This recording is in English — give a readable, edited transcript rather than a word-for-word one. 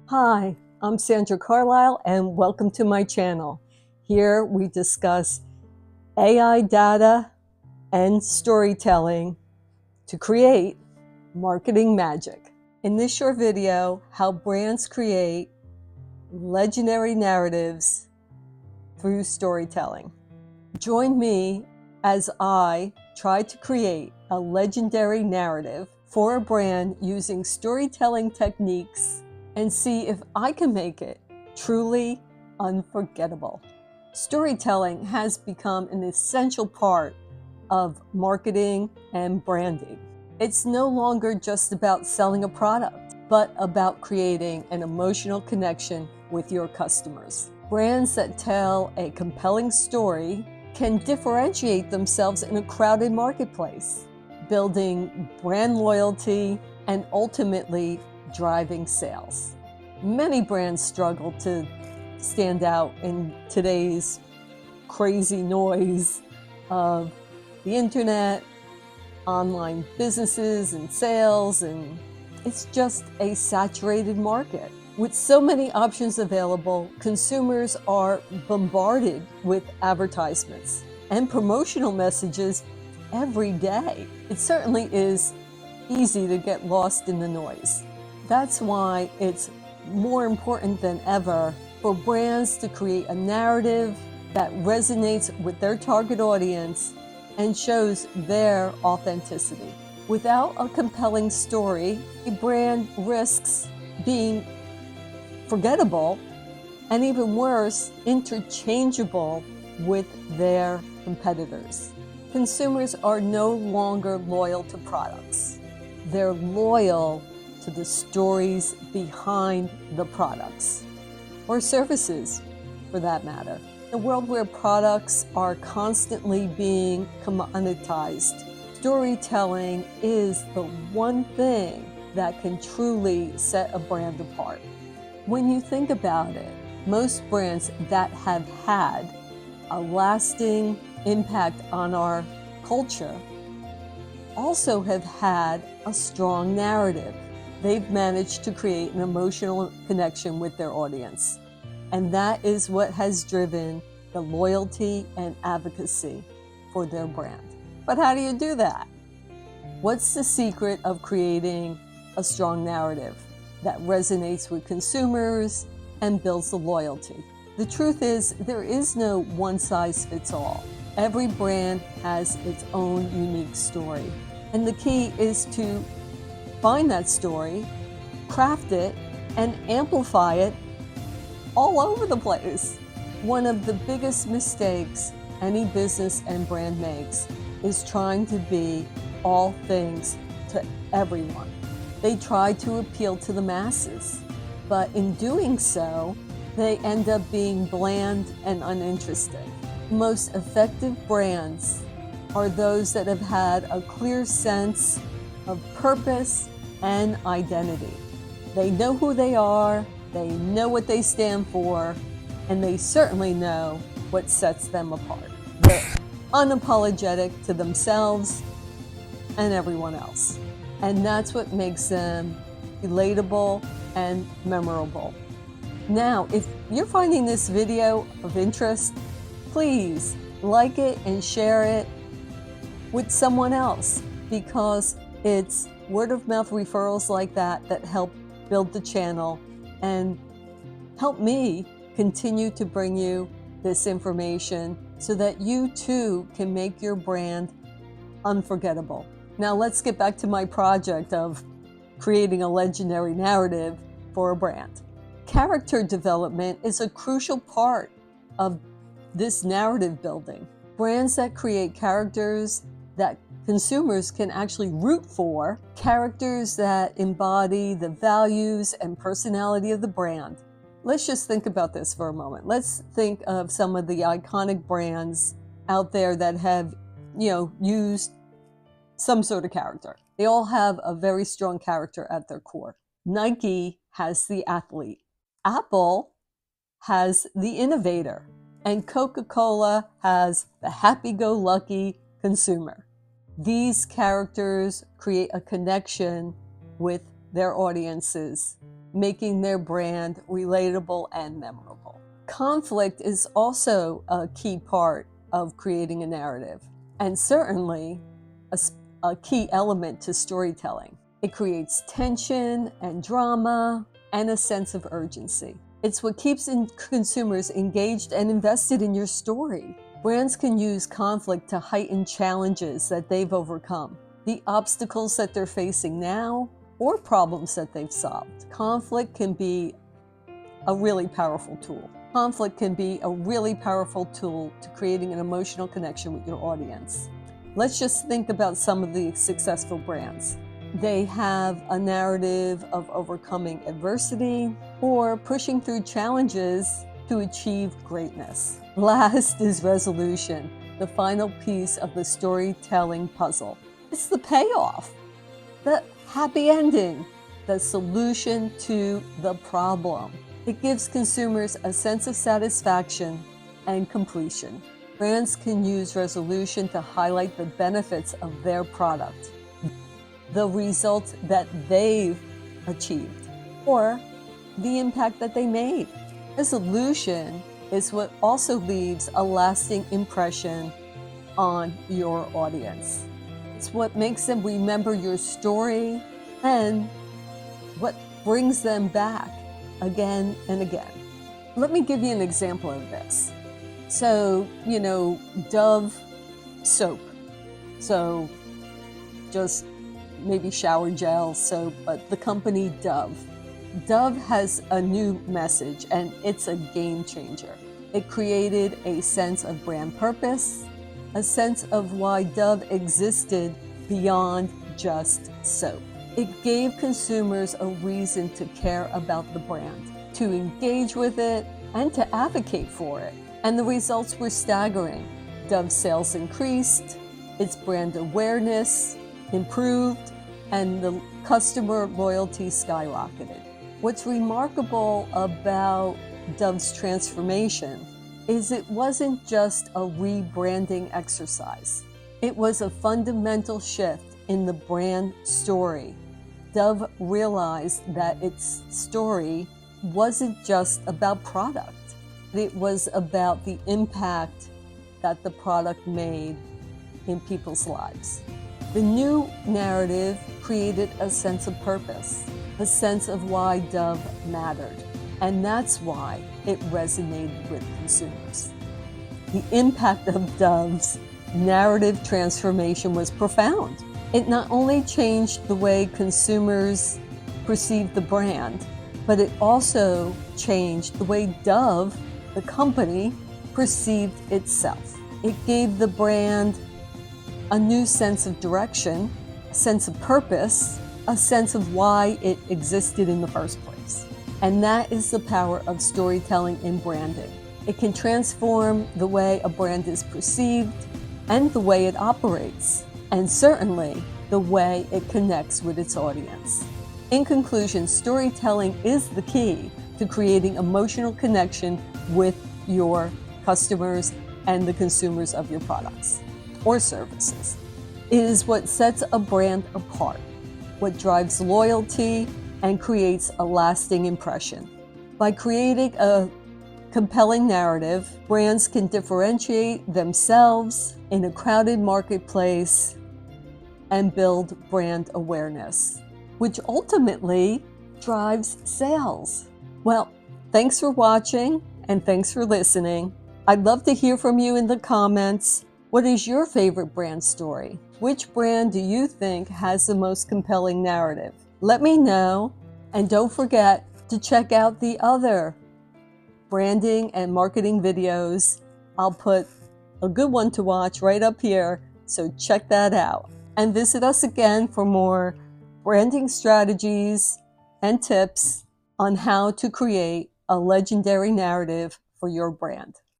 Hi, I'm Sandra Carlisle and welcome to my channel. Here we discuss AI data and storytelling to create marketing magic. In this short video, how brands create legendary narratives through storytelling. Join me as I try to create a legendary narrative for a brand using storytelling techniques and see if I can make it truly unforgettable. Storytelling has become an essential part of marketing and branding. It's no longer just about selling a product, but about creating an emotional connection with your customers. Brands that tell a compelling story can differentiate themselves in a crowded marketplace, building brand loyalty and ultimately driving sales. Many brands struggle to stand out in today's crazy noise of the internet, online businesses and sales, and it's just a saturated market. With so many options available, consumers are bombarded with advertisements and promotional messages every day. It certainly is easy to get lost in the noise. That's why it's more important than ever for brands to create a narrative that resonates with their target audience and shows their authenticity. Without a compelling story, a brand risks being forgettable and, even worse, interchangeable with their competitors. Consumers are no longer loyal to products. They're loyal to the stories behind the products, or services for that matter. In a world where products are constantly being commoditized, storytelling is the one thing that can truly set a brand apart. When you think about it, most brands that have had a lasting impact on our culture also have had a strong narrative. They've managed to create an emotional connection with their audience. And that is what has driven the loyalty and advocacy for their brand. But how do you do that? What's the secret of creating a strong narrative that resonates with consumers and builds the loyalty? The truth is, there is no one-size-fits-all. Every brand has its own unique story. And the key is to find that story, craft it, and amplify it all over the place. One of the biggest mistakes any business and brand makes is trying to be all things to everyone. They try to appeal to the masses, but in doing so, they end up being bland and uninteresting. Most effective brands are those that have had a clear sense of purpose and identity. They know who they are, they know what they stand for, and they certainly know what sets them apart. They're unapologetic to themselves and everyone else. And that's what makes them relatable and memorable. Now, if you're finding this video of interest, please like it and share it with someone else, because it's word of mouth referrals like that that help build the channel and help me continue to bring you this information so that you too can make your brand unforgettable. Now let's get back to my project of creating a legendary narrative for a brand. Character development is a crucial part of this narrative building. Brands that create characters that consumers can actually root for, characters that embody the values and personality of the brand. Let's just think about this for a moment. Let's think of some of the iconic brands out there that have, used some sort of character. They all have a very strong character at their core. Nike has the athlete. Apple has the innovator. And Coca-Cola has the happy-go-lucky consumer. These characters create a connection with their audiences making their brand relatable and memorable. Conflict is also a key part of creating a narrative, and certainly a key element to storytelling. It creates tension and drama and a sense of urgency. It's what keeps consumers engaged and invested in your story. Brands can use conflict to heighten challenges that they've overcome, the obstacles that they're facing now, or problems that they've solved. Conflict can be a really powerful tool. Conflict can be a really powerful tool to creating an emotional connection with your audience. Let's just think about some of the successful brands. They have a narrative of overcoming adversity or pushing through challenges to achieve greatness. Last is resolution, the final piece of the storytelling puzzle. It's the payoff, the happy ending, the solution to the problem. It gives consumers a sense of satisfaction and completion. Brands can use resolution to highlight the benefits of their product, the results that they've achieved, or the impact that they made. Resolution is what also leaves a lasting impression on your audience. It's what makes them remember your story and what brings them back again and again. Let me give you an example of this. So, Dove soap. So just maybe shower gel soap, but the company Dove. Dove has a new message, and it's a game changer. It created a sense of brand purpose, a sense of why Dove existed beyond just soap. It gave consumers a reason to care about the brand, to engage with it, and to advocate for it. And the results were staggering. Dove sales increased, its brand awareness improved, and the customer loyalty skyrocketed. What's remarkable about Dove's transformation is it wasn't just a rebranding exercise. It was a fundamental shift in the brand story. Dove realized that its story wasn't just about product. It was about the impact that the product made in people's lives. The new narrative created a sense of purpose, a sense of why Dove mattered, and that's why it resonated with consumers. The impact of Dove's narrative transformation was profound. It not only changed the way consumers perceived the brand, but it also changed the way Dove, the company, perceived itself. It gave the brand a new sense of direction, a sense of purpose, a sense of why it existed in the first place. And that is the power of storytelling in branding. It can transform the way a brand is perceived and the way it operates, and certainly the way it connects with its audience. In conclusion, storytelling is the key to creating emotional connection with your customers and the consumers of your products or services. It is what sets a brand apart, what drives loyalty and creates a lasting impression. By creating a compelling narrative, brands can differentiate themselves in a crowded marketplace and build brand awareness, which ultimately drives sales. Well, thanks for watching and thanks for listening. I'd love to hear from you in the comments. What is your favorite brand story? Which brand do you think has the most compelling narrative? Let me know, and don't forget to check out the other branding and marketing videos. I'll put a good one to watch right up here, so check that out. And visit us again for more branding strategies and tips on how to create a legendary narrative for your brand.